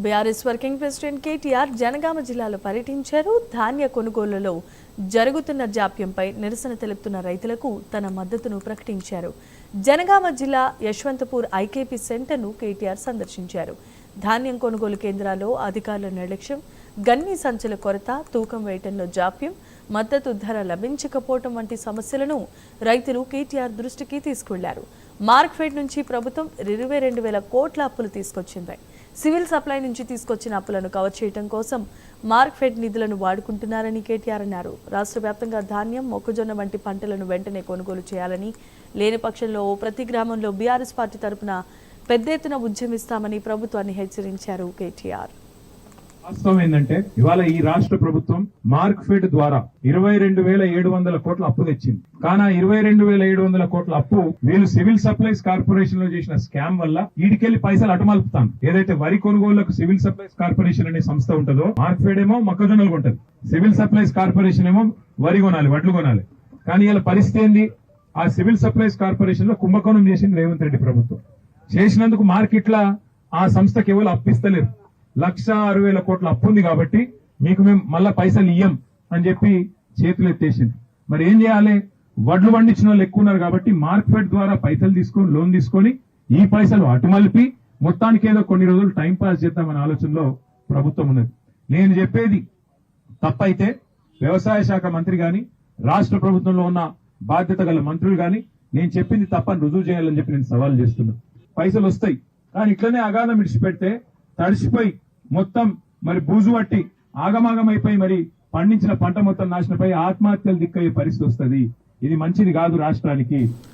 BRS working president KTR Janagama జిల్లాలో పర్యటించారు. ధాన్య కొనుగోలులో జరుగుతున్న జాప్యంపై నిరసన తెలుపుతున్న రైతులకు తన మద్దతును ప్రకటించారు. జనగామ జిల్లా యశ్వంతపూర్ ఐకేపీ సెంటర్ను కేటీఆర్ సందర్శించారు. ధాన్యం కొనుగోలు కేంద్రాల్లో అధికారుల నిర్లక్ష్యం, గన్ని సంచుల కొరత, తూకం వేయటంలో జాప్యం, మద్దతు ధర లభించకపోవడం వంటి సమస్యలను రైతులు కేటీఆర్ దృష్టికి తీసుకెళ్లారు. మార్క్ఫెడ్ నుంచి ప్రభుత్వం 22,000 కోట్ల అప్పులు తీసుకొచ్చింది. సివిల్ సప్లై నుంచి తీసుకొచ్చిన అప్పులను కవర్ చేయడం కోసం మార్క్ఫెడ్ నిధులను వాడుకుంటున్నారని కేటీఆర్ అన్నారు. రాష్ట్ర వ్యాప్తంగా ధాన్యం, మొక్కజొన్న వంటి పంటలను వెంటనే కొనుగోలు చేయాలని, లేని పక్షంలో ప్రతి గ్రామంలో బీఆర్ఎస్ పార్టీ తరపున పెద్ద ఎత్తున ఉద్యమిస్తామని ప్రభుత్వాన్ని హెచ్చరించారు కేటీఆర్. వాస్తవం ఏంటంటే ఇవాళ ఈ రాష్ట్ర ప్రభుత్వం మార్క్ఫెడ్ ద్వారా 22,700 కోట్ల అప్పు తెచ్చింది. కానీ 22,700 కోట్ల అప్పు వీళ్ళు సివిల్ సప్లైస్ కార్పొరేషన్ లో చేసిన స్కామ్ వల్ల ఈడికెళ్లి పైసలు అటుమలుపుతాను. ఏదైతే వరి కొనుగోళ్లకు సివిల్ సప్లైస్ కార్పొరేషన్ అనే సంస్థ ఉంటుందో, మార్క్ఫెడ్ ఏమో మొక్కజొన్నలు కొంటది, సివిల్ సప్లైస్ కార్పొరేషన్ ఏమో వరి కొనాలి, వడ్లు కొనాలి. కానీ ఇలా పరిస్థితి ఏంది? ఆ సివిల్ సప్లైస్ కార్పొరేషన్ లో కుంభకోణం చేసింది రేవంత్ రెడ్డి ప్రభుత్వం. చేసినందుకు మార్కెట్ల ఆ సంస్థకి ఎవరు అప్పిస్తలేరు. 1,60,000 కోట్ల అప్పు ఉంది కాబట్టి మీకు మేము మళ్ళా పైసలు ఇయ్యం అని చెప్పి చేతులు ఎత్తేసింది. మరి ఏం చేయాలి? వడ్లు పండించిన వాళ్ళు ఎక్కువ ఉన్నారు కాబట్టి మార్క్ఫెడ్ ద్వారా పైసలు తీసుకొని, లోన్ తీసుకొని ఈ పైసలు అటుమలిపి మొత్తానికి ఏదో కొన్ని రోజులు టైం పాస్ చేద్దామనే ఆలోచనలో ప్రభుత్వం ఉన్నది. నేను చెప్పేది తప్పైతే వ్యవసాయ శాఖ మంత్రి గాని, రాష్ట్ర ప్రభుత్వంలో ఉన్న బాధ్యత గల మంత్రులు గాని నేను చెప్పింది తప్పని రుజువు చేయాలని చెప్పి నేను సవాల్ చేస్తున్నా. పైసలు వస్తాయి, కానీ ఇట్లనే అగాధం విడిచిపెడితే తడిసిపోయి మొత్తం మరి బూజు పట్టి ఆగమాగమైపోయి మరి పండించిన పంట మొత్తం నాశనపై ఆత్మహత్యలు దిక్కయ్యే పరిస్థితి వస్తుంది. ఇది మంచిది కాదు రాష్ట్రానికి.